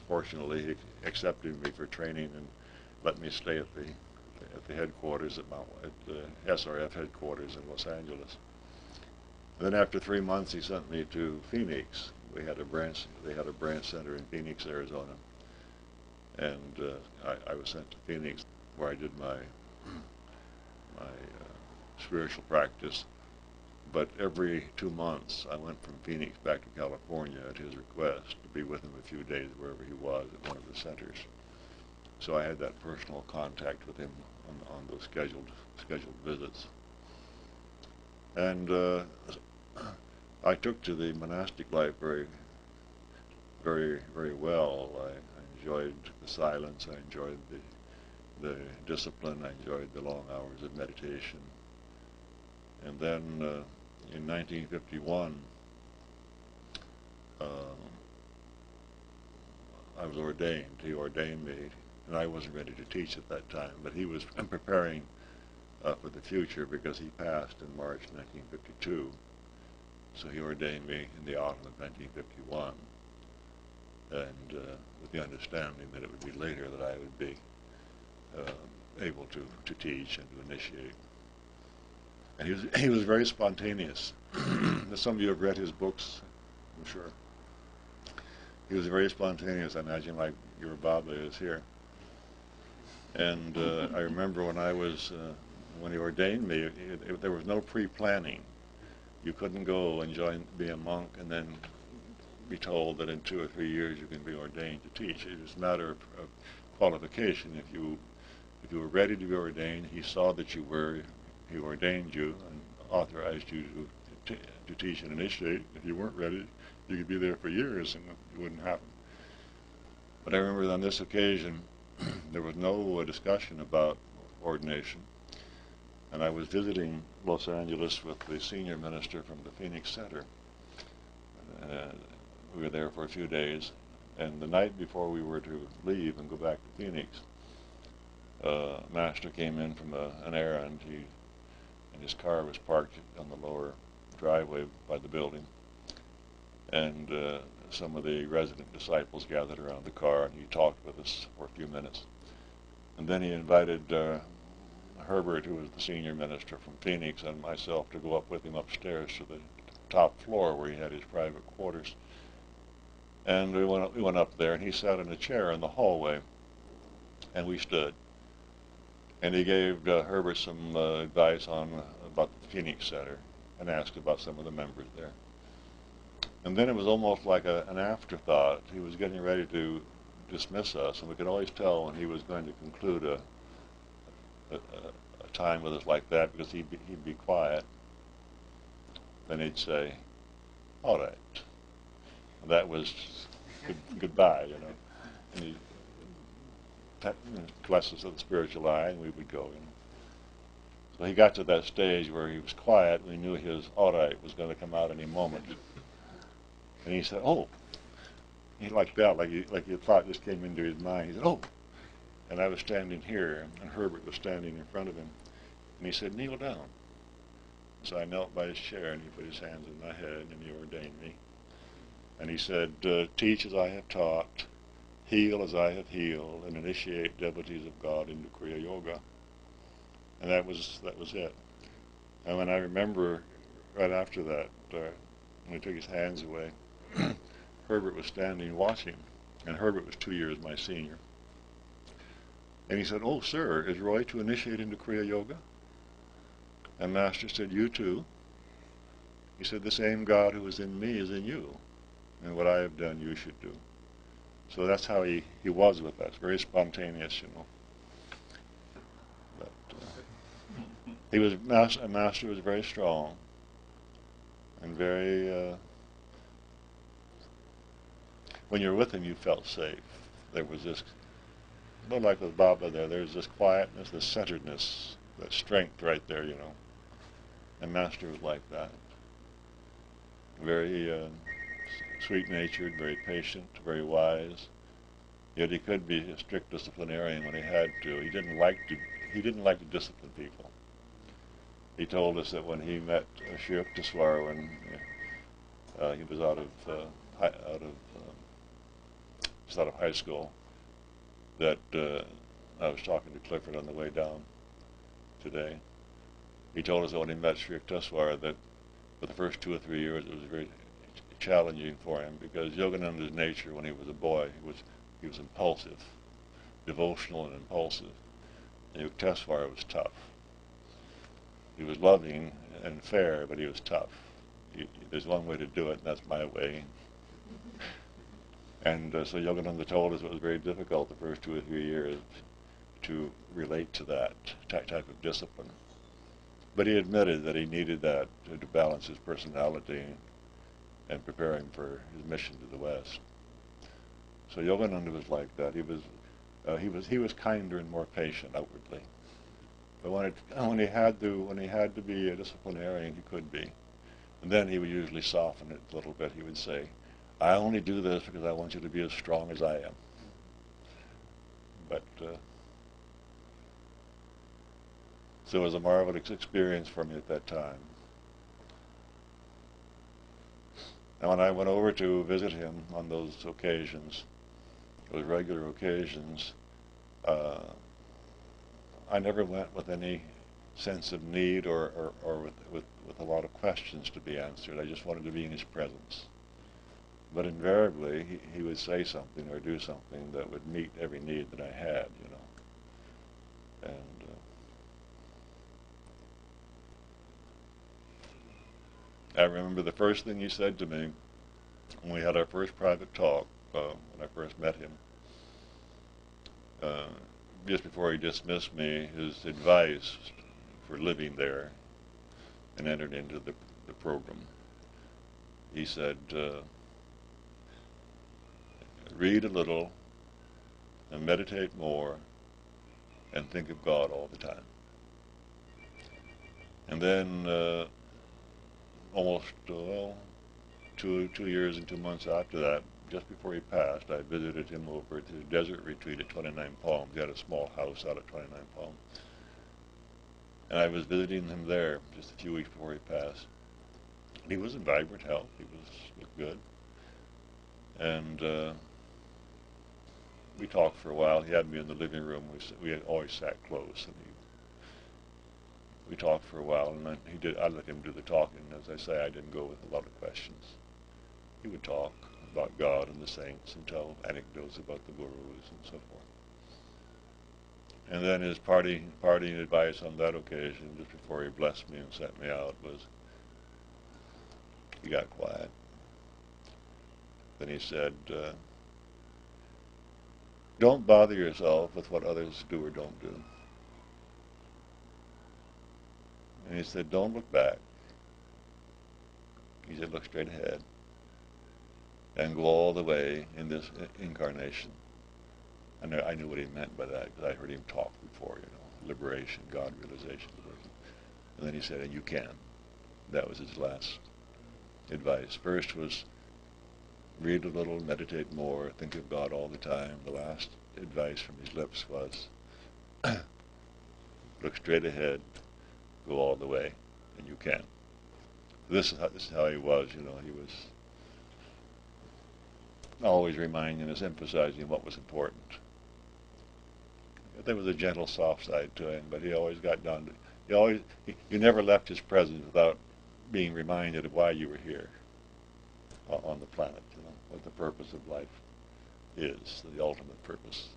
fortunately, he accepted me for training and let me stay at the headquarters at the SRF headquarters in Los Angeles. And then after 3 months, he sent me to Phoenix. They had a branch center in Phoenix, Arizona, and I was sent to Phoenix, where I did my spiritual practice. But every 2 months, I went from Phoenix back to California at his request to be with him a few days wherever he was at one of the centers. So I had that personal contact with him on those scheduled visits. And I took to the monastic life very, very well. I enjoyed the silence. I enjoyed the discipline. I enjoyed the long hours of meditation. And then in 1951, I was ordained. He ordained me, and I wasn't ready to teach at that time, but he was preparing for the future because he passed in March 1952. So he ordained me in the autumn of 1951, and with the understanding that it would be later that I would be able to teach and to initiate. And he was very spontaneous. Some of you have read his books, I'm sure. He was very spontaneous, I imagine, like your Baba is here. And I remember when he ordained me, there was no pre-planning. You couldn't go and be a monk and then be told that in 2 or 3 years you can be ordained to teach. It was a matter of qualification. If you were ready to be ordained, he saw that you were. He ordained you and authorized you to teach and initiate. If you weren't ready, you could be there for years and it wouldn't happen. But I remember on this occasion, there was no discussion about ordination. And I was visiting Los Angeles with the senior minister from the Phoenix Center. We were there for a few days. And the night before we were to leave and go back to Phoenix, Master came in from an errand. And his car was parked on the lower driveway by the building. And some of the resident disciples gathered around the car, and he talked with us for a few minutes. And then he invited Herbert, who was the senior minister from Phoenix, and myself to go up with him upstairs to the top floor where he had his private quarters. And we went up there, and he sat in a chair in the hallway, and we stood. And he gave Herbert some advice about the Phoenix Center and asked about some of the members there. And then it was almost like an afterthought. He was getting ready to dismiss us, and we could always tell when he was going to conclude a time with us like that, because he'd be quiet. Then he'd say, "All right." And that was goodbye, you know. And he'd bless us with the spiritual eye, and we would go. You know. So he got to that stage where he was quiet. We knew his "all right" was going to come out any moment. And he said, "Oh." He like that, like a thought just came into his mind. He said, "Oh." And I was standing here, and Herbert was standing in front of him. And he said, "Kneel down." So I knelt by his chair, and he put his hands in my head, and he ordained me. And he said, "Teach as I have taught, heal as I have healed, and initiate devotees of God into Kriya Yoga." And that was it. And when I remember right after that, when he took his hands away, Herbert was standing watching, and Herbert was 2 years my senior. And he said, "Oh, sir, is Roy to initiate into Kriya Yoga?" And Master said, "You too." He said, "The same God who is in me is in you, and what I have done you should do." So that's how he was with us, very spontaneous, you know. But he was Master was very strong and very. When you're with him, you felt safe. There was this, not like with Baba there's this quietness, this centeredness, that strength right there, you know. And Master was like that. Very sweet-natured, very patient, very wise. Yet he could be a strict disciplinarian when he had to. He didn't like to discipline people. He told us that when he met Sri Yukteswar when he was out of just out of high school, that I was talking to Clifford on the way down today. He told us that when he met Sri Yukteswar that for the first 2 or 3 years it was very challenging for him, because Yogananda's nature when he was a boy, he was impulsive, devotional and impulsive. And Yukteswar was tough. He was loving and fair, but he was tough. There's one way to do it, and that's my way. And so Yogananda told us it was very difficult the first 2 or 3 years to relate to that type of discipline. But he admitted that he needed that to balance his personality and prepare him for his mission to the West. So Yogananda was like that. He was kinder and more patient outwardly. But when he had to be a disciplinarian, he could be. And then he would usually soften it a little bit. He would say, "I only do this because I want you to be as strong as I am." But so it was a marvelous experience for me at that time. And when I went over to visit him on those occasions, those regular occasions, I never went with any sense of need or with a lot of questions to be answered. I just wanted to be in his presence. But invariably, he would say something or do something that would meet every need that I had, you know. And I remember the first thing he said to me when we had our first private talk, when I first met him, just before he dismissed me, his advice for living there and entered into the program. He said, read a little and meditate more and think of God all the time. And then almost 2 years and 2 months after that, just before he passed, I visited him over at his desert retreat at 29 Palms. He had a small house out at 29 Palms. And I was visiting him there just a few weeks before he passed. He was in vibrant health. He looked good. And we talked for a while. He had me in the living room. We had always sat close. And we talked for a while, and then I let him do the talking. As I say, I didn't go with a lot of questions. He would talk about God and the saints and tell anecdotes about the gurus and so forth. And then his parting advice on that occasion, just before he blessed me and sent me out, was, he got quiet. Then he said, don't bother yourself with what others do or don't do. And he said, don't look back. He said, look straight ahead and go all the way in this incarnation. And I knew what he meant by that because I heard him talk before, you know, liberation, God realization. And then he said, and you can. That was his last advice. First was read a little, meditate more, think of God all the time. The last advice from his lips was look straight ahead, go all the way, and you can. This is how he was, you know. He was always reminding us, emphasizing what was important. There was a gentle, soft side to him, but he always got down to. You never left his presence without being reminded of why you were here on the planet. You know what the purpose of life is, the ultimate purpose.